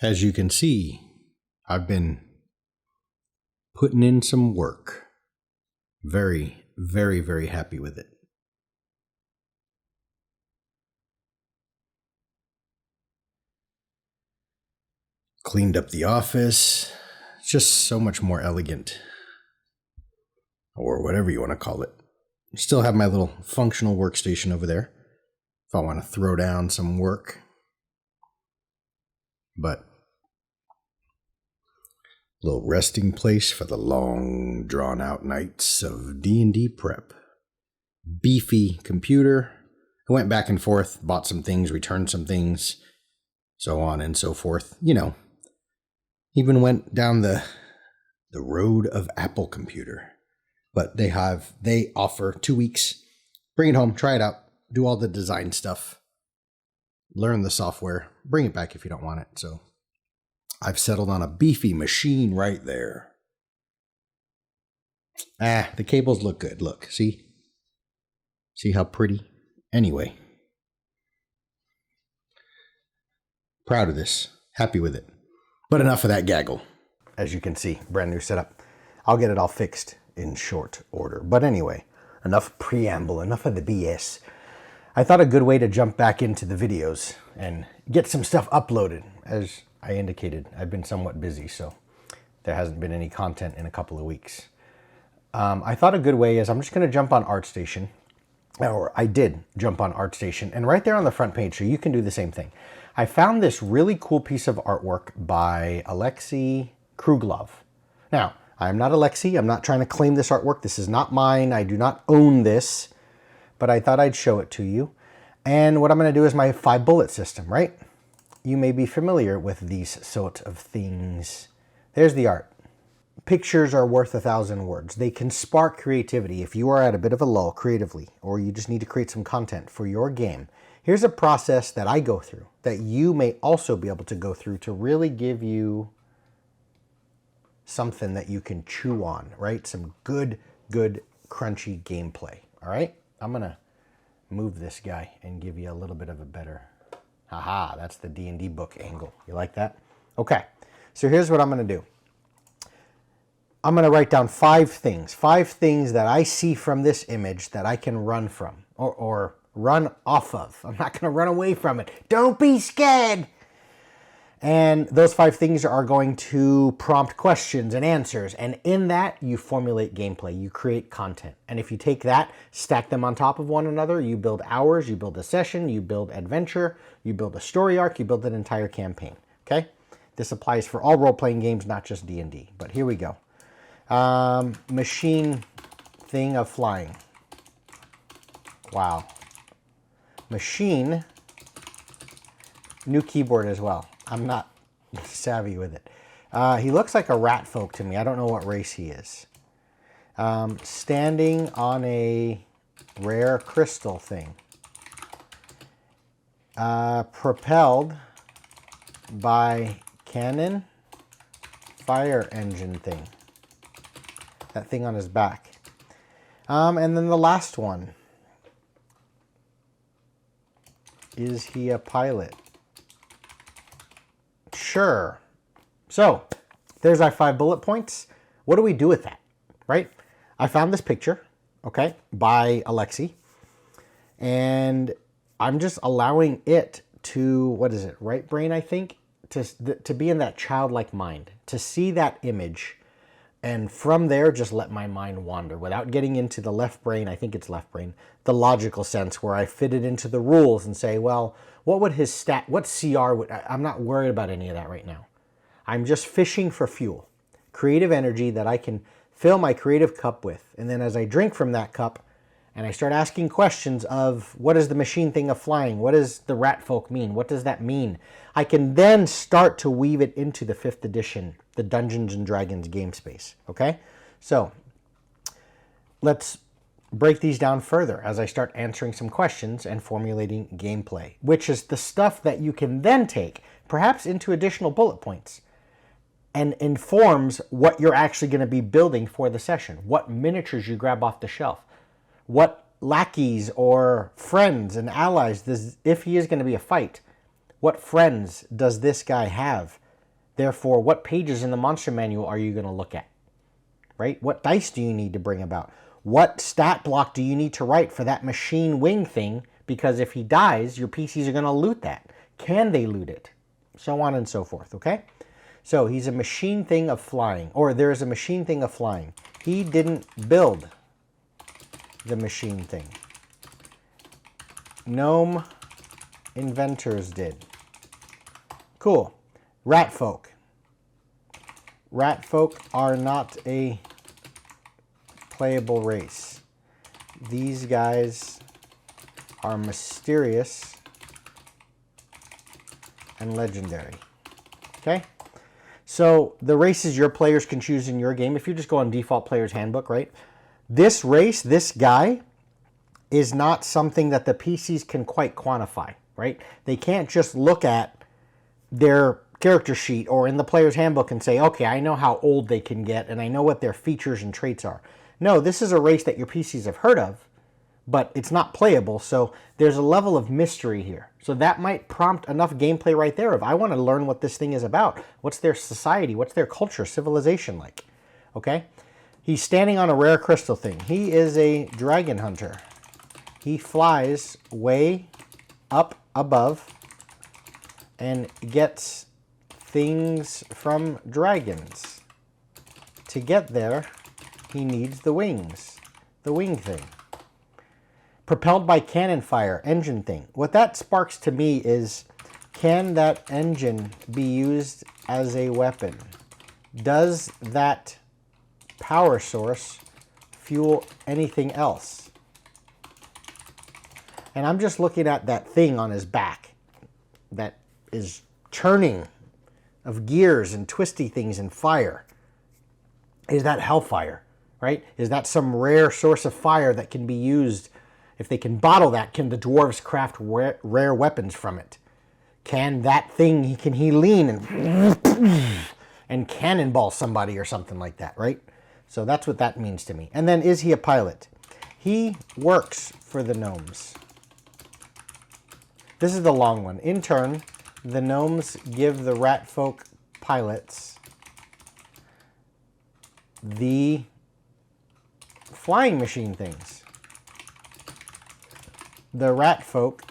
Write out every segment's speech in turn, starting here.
As you can see, I've been putting in some work. Very, very, very happy with it. Cleaned up the office. It's just so much more elegant. Or whatever you want to call it. Still have my little functional workstation over there if I want to throw down some work. But a little resting place for the long, drawn-out nights of D&D prep. Beefy computer. I went back and forth, bought some things, returned some things, so on and so forth. You know, even went down the road of Apple computer. But they offer 2 weeks. Bring it home, try it out, do all the design stuff, learn the software, bring it back if you don't want it. So I've settled on a beefy machine right there. The cables look good. Look, see? See how pretty? Anyway. Proud of this. Happy with it. But enough of that gaggle. As you can see, brand new setup. I'll get it all fixed in short order. But anyway, enough preamble, enough of the BS. I thought a good way to jump back into the videos and get some stuff uploaded. As I indicated, I've been somewhat busy, so there hasn't been any content in a couple of weeks. I thought a good way is I'm just going to jump on ArtStation, or I did jump on ArtStation, and right there on the front page, so you can do the same thing. I found this really cool piece of artwork by Alexei Kruglov. Now, I'm not Alexei. I'm not trying to claim this artwork. This is not mine. I do not own this, but I thought I'd show it to you. And what I'm going to do is my 5-bullet system, right? You may be familiar with these sort of things. There's the art. Pictures are worth 1,000 words. They can spark creativity if you are at a bit of a lull creatively, or you just need to create some content for your game. Here's a process that I go through that you may also be able to go through to really give you something that you can chew on, right? Some good, crunchy gameplay, all right? I'm going to move this guy and give you a little bit of a better, haha, that's the D&D book angle. You like that? Okay, so here's what I'm going to do. I'm going to write down 5 things that I see from this image that I can run from or run off of. I'm not going to run away from it. Don't be scared. And those 5 things are going to prompt questions and answers. And in that, you formulate gameplay. You create content. And if you take that, stack them on top of one another, you build hours, you build a session, you build adventure, you build a story arc, you build an entire campaign. Okay? This applies for all role-playing games, not just D&D. But here we go. Machine thing of flying. Wow. Machine. New keyboard as well. I'm not savvy with it. He looks like a rat folk to me. I don't know what race he is. Standing on a rare crystal thing. Propelled by cannon fire engine thing. That thing on his back. And then the last one. Is he a pilot? Sure. So, there's our 5 bullet points. What do we do with that, right? I found this picture, okay, by Alexei. And I'm just allowing it to, what is it, right brain, I think? To be in that childlike mind. To see that image. And from there, just let my mind wander without getting into the left brain, I think it's left brain, the logical sense where I fit it into the rules and say, well, what would his stat, what CR would, I'm not worried about any of that right now. I'm just fishing for fuel, creative energy that I can fill my creative cup with. And then as I drink from that cup and I start asking questions of what is the machine thing of flying? What does the rat folk mean? What does that mean? I can then start to weave it into the 5th edition, the Dungeons and Dragons game space, okay? So let's break these down further as I start answering some questions and formulating gameplay, which is the stuff that you can then take, perhaps into additional bullet points, and informs what you're actually going to be building for the session, what miniatures you grab off the shelf, what lackeys or friends and allies, if he is going to be a fight, what friends does this guy have Therefore, what pages in the monster manual are you going to look at? Right? What dice do you need to bring about? What stat block do you need to write for that machine wing thing? Because if he dies, your PCs are going to loot that. Can they loot it? So on and so forth, okay? So he's a machine thing of flying, or there is a machine thing of flying. He didn't build the machine thing. Gnome inventors did. Cool. Rat folk. Rat folk are not a playable race. These guys are mysterious and legendary. Okay? So the races your players can choose in your game, if you just go on default player's handbook, right? This race, this guy, is not something that the PCs can quite quantify, right? They can't just look at their character sheet or in the player's handbook and say, okay, I know how old they can get and I know what their features and traits are. No, this is a race that your PCs have heard of, but it's not playable, so there's a level of mystery here. So that might prompt enough gameplay right there of, I want to learn what this thing is about. What's their society? What's their culture, civilization like? Okay? He's standing on a rare crystal thing. He is a dragon hunter. He flies way up above and gets things from dragons. To get there, he needs the wings, the wing thing. Propelled by cannon fire, engine thing. What that sparks to me is, can that engine be used as a weapon? Does that power source fuel anything else? And I'm just looking at that thing on his back that is churning of gears and twisty things and fire. Is that hellfire, right? Is that some rare source of fire that can be used? If they can bottle that, can the dwarves craft rare weapons from it? Can that thing, can he lean and cannonball somebody or something like that, right? So that's what that means to me. And then, is he a pilot? He works for the gnomes. This is the long one. In turn, the gnomes give the rat folk pilots the flying machine things. The rat folk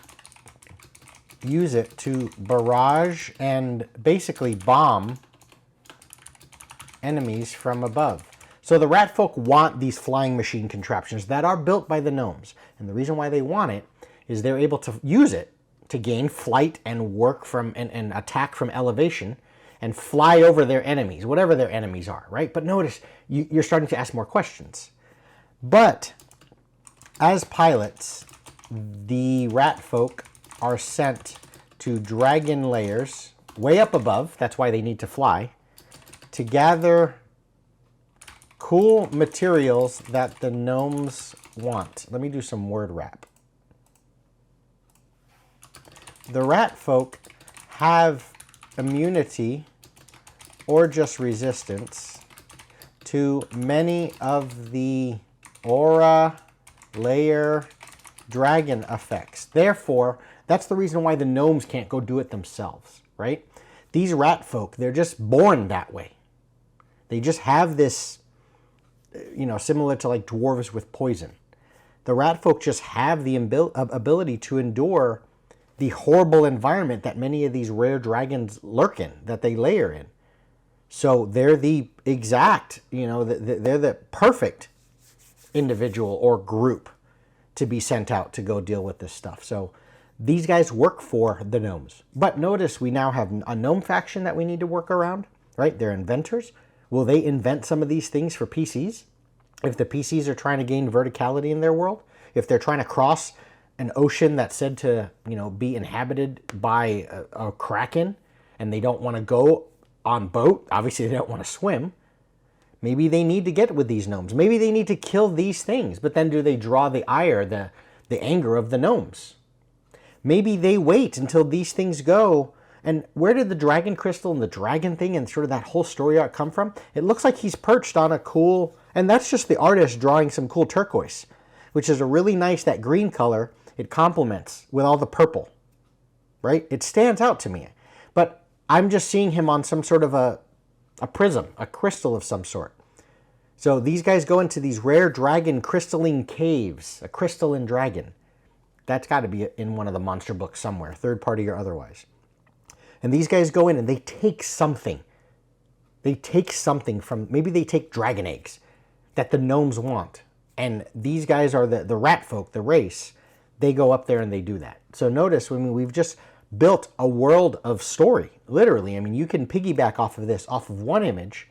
use it to barrage and basically bomb enemies from above. So the rat folk want these flying machine contraptions that are built by the gnomes. And the reason why they want it is they're able to use it to gain flight and work from and attack from elevation and fly over their enemies, whatever their enemies are, right? But notice, you're starting to ask more questions. But as pilots, the rat folk are sent to dragon layers way up above, that's why they need to fly, to gather cool materials that the gnomes want. Let me do some word wrap. The rat folk have immunity or just resistance to many of the aura layer dragon effects. Therefore, that's the reason why the gnomes can't go do it themselves, right? These rat folk, they're just born that way. They just have this, similar to like dwarves with poison. The rat folk just have the ability to endure the horrible environment that many of these rare dragons lurk in, that they layer in. So they're the exact, they're the perfect individual or group to be sent out to go deal with this stuff. So these guys work for the gnomes. But notice we now have a gnome faction that we need to work around, right? They're inventors. Will they invent some of these things for PCs? If the PCs are trying to gain verticality in their world, if they're trying to cross an ocean that's said to, be inhabited by a kraken, and they don't want to go on boat, obviously they don't want to swim, maybe they need to get with these gnomes. Maybe they need to kill these things, but then do they draw the ire, the anger of the gnomes? Maybe they wait until these things go. And where did the dragon crystal and the dragon thing and sort of that whole story arc come from? It looks like he's perched on a cool, and that's just the artist drawing some cool turquoise, which is a really nice, that green color, it complements with all the purple, right? It stands out to me. But I'm just seeing him on some sort of a prism, a crystal of some sort. So these guys go into these rare dragon crystalline caves, a crystalline dragon. That's got to be in one of the monster books somewhere, third party or otherwise. And these guys go in and they take something. They take something from, maybe they take dragon eggs that the gnomes want. And these guys are the rat folk, the race. They go up there and they do that. So notice, I mean, we've just built a world of story, literally. I mean, you can piggyback off of this, off of one image,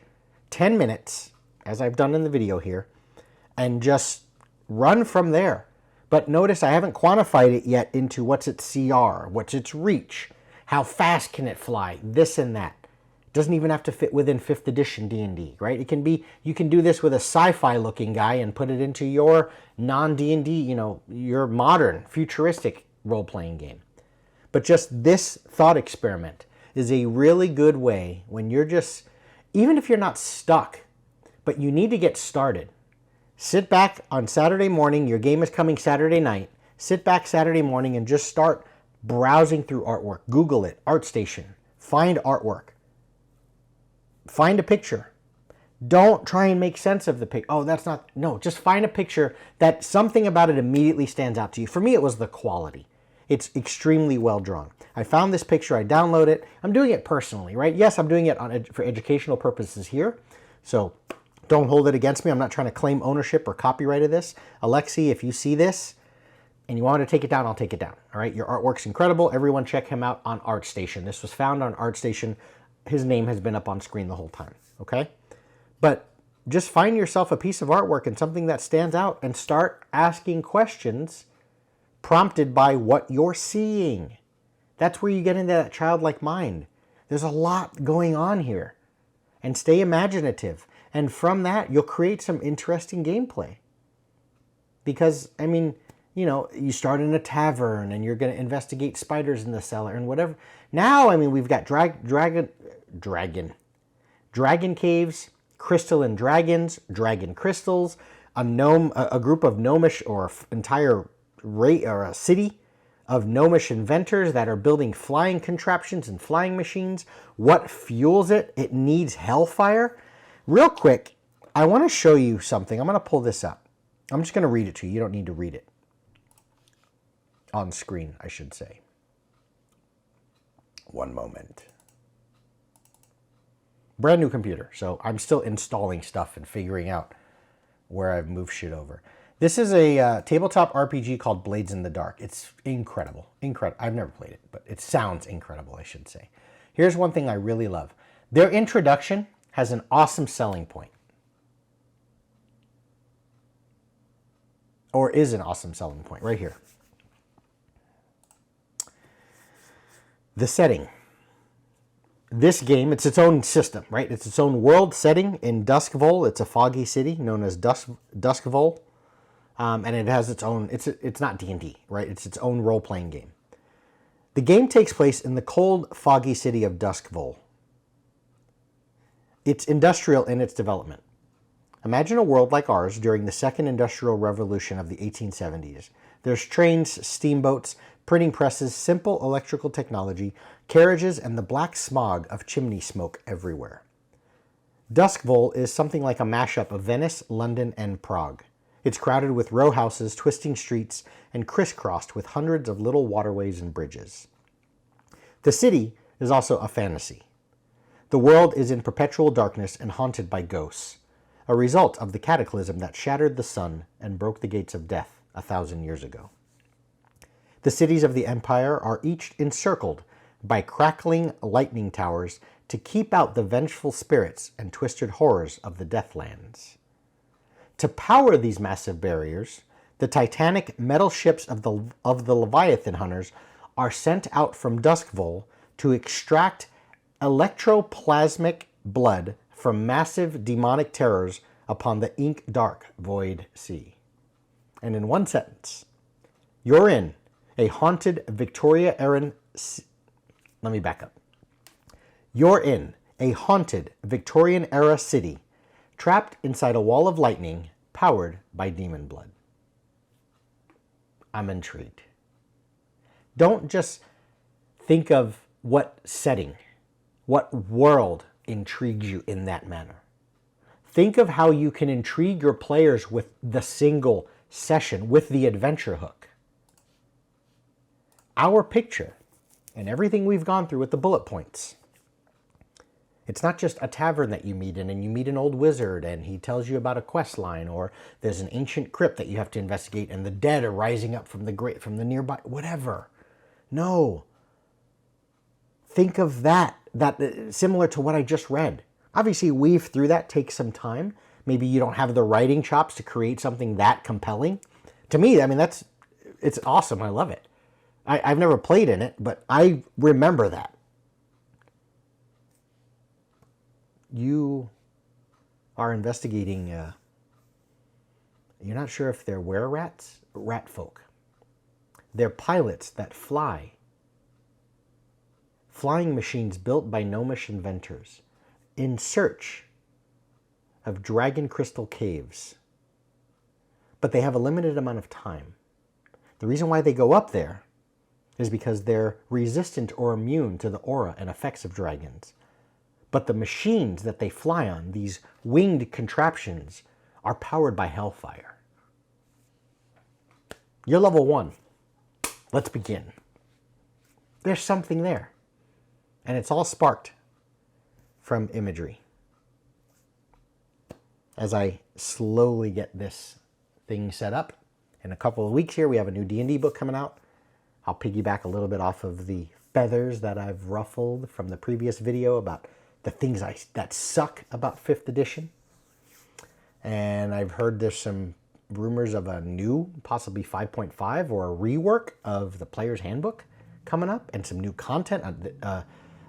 10 minutes, as I've done in the video here, and just run from there. But notice I haven't quantified it yet into what's its CR, what's its reach, how fast can it fly, this and that. It doesn't even have to fit within 5th edition D&D, right? It can be, you can do this with a sci-fi looking guy and put it into your non-D&D, you know, your modern, futuristic role-playing game. But just this thought experiment is a really good way when you're just, even if you're not stuck, but you need to get started. Sit back on Saturday morning, your game is coming Saturday night. Sit back Saturday morning and just start browsing through artwork. Google it, ArtStation. Find artwork. Find a picture. Don't try and make sense of the picture. Oh, that's not, no, just find a picture that something about it immediately stands out to you. For me, it was the quality. It's extremely well drawn. I found this picture, I download it. I'm doing it personally, right? Yes, I'm doing it for educational purposes here. So don't hold it against me. I'm not trying to claim ownership or copyright of this. Alexi, if you see this and you want to take it down, I'll take it down. All right, your artwork's incredible. Everyone check him out on ArtStation. This was found on ArtStation. His name has been up on screen the whole time, okay? But just find yourself a piece of artwork and something that stands out and start asking questions prompted by what you're seeing. That's where you get into that childlike mind. There's a lot going on here. And stay imaginative. And from that, you'll create some interesting gameplay. Because, I mean, you know, you start in a tavern and you're going to investigate spiders in the cellar and whatever. Now, I mean, we've got dragon caves, crystalline dragons, dragon crystals, a group of gnomish or entire or a city of gnomish inventors that are building flying contraptions and flying machines. What fuels it? It needs hellfire. Real quick, I want to show you something. I'm going to pull this up. I'm just going to read it to you. You don't need to read it. On screen, I should say. One moment. Brand new computer, so I'm still installing stuff and figuring out where I've moved shit over. This is a tabletop RPG called Blades in the Dark. It's incredible. Incredible. I've never played it, but it sounds incredible, I should say. Here's one thing I really love. Their introduction has an awesome selling point. Or is an awesome selling point, right here. The setting. This game, it's its own system, right? It's its own world setting in Duskvol. It's a foggy city known as Duskvol. And it has its own, it's not D&D, right? It's its own role-playing game. The game takes place in the cold, foggy city of Duskvol. It's industrial in its development. Imagine a world like ours during the second industrial revolution of the 1870s. There's trains, steamboats, printing presses, simple electrical technology, carriages, and the black smog of chimney smoke everywhere. Duskvol is something like a mashup of Venice, London, and Prague. It's crowded with row houses, twisting streets, and crisscrossed with hundreds of little waterways and bridges. The city is also a fantasy. The world is in perpetual darkness and haunted by ghosts, a result of the cataclysm that shattered the sun and broke the gates of death 1,000 years ago. The cities of the empire are each encircled by crackling lightning towers to keep out the vengeful spirits and twisted horrors of the Deathlands. To power these massive barriers, the titanic metal ships of the Leviathan hunters are sent out from Duskvol to extract electroplasmic blood from massive demonic terrors upon the ink-dark void sea. And in one sentence, you're in a haunted Victoria-era... Let me back up. You're in a haunted Victorian-era city trapped inside a wall of lightning powered by demon blood. I'm intrigued. Don't just think of what setting. What world intrigues you in that manner? Think of how you can intrigue your players with the single session, with the adventure hook. Our picture and everything we've gone through with the bullet points. It's not just a tavern that you meet in and you meet an old wizard and he tells you about a quest line, or there's an ancient crypt that you have to investigate and the dead are rising up from the nearby, whatever. No. Think of that similar to what I just read. Obviously, weave through that takes some time. Maybe you don't have the writing chops to create something that compelling. To me, I mean, it's awesome. I love it. I've never played in it, but I remember that. You are investigating, you're not sure if they're were-rats or rat folk. They're pilots that fly. Flying machines built by gnomish inventors in search of dragon crystal caves. But they have a limited amount of time. The reason why they go up there is because they're resistant or immune to the aura and effects of dragons. But the machines that they fly on, these winged contraptions, are powered by hellfire. You're level 1. Let's begin. There's something there. And it's all sparked from imagery. As I slowly get this thing set up, in a couple of weeks here, we have a new D&D book coming out. I'll piggyback a little bit off of the feathers that I've ruffled from the previous video about the things that suck about 5th edition. And I've heard there's some rumors of a new, possibly 5.5 or a rework of the Player's Handbook coming up, and some new content.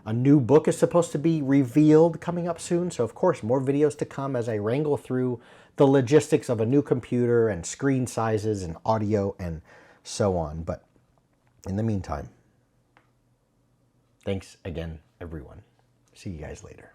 A new book is supposed to be revealed coming up soon. So of course, more videos to come as I wrangle through the logistics of a new computer and screen sizes and audio and so on. But in the meantime, thanks again, everyone. See you guys later.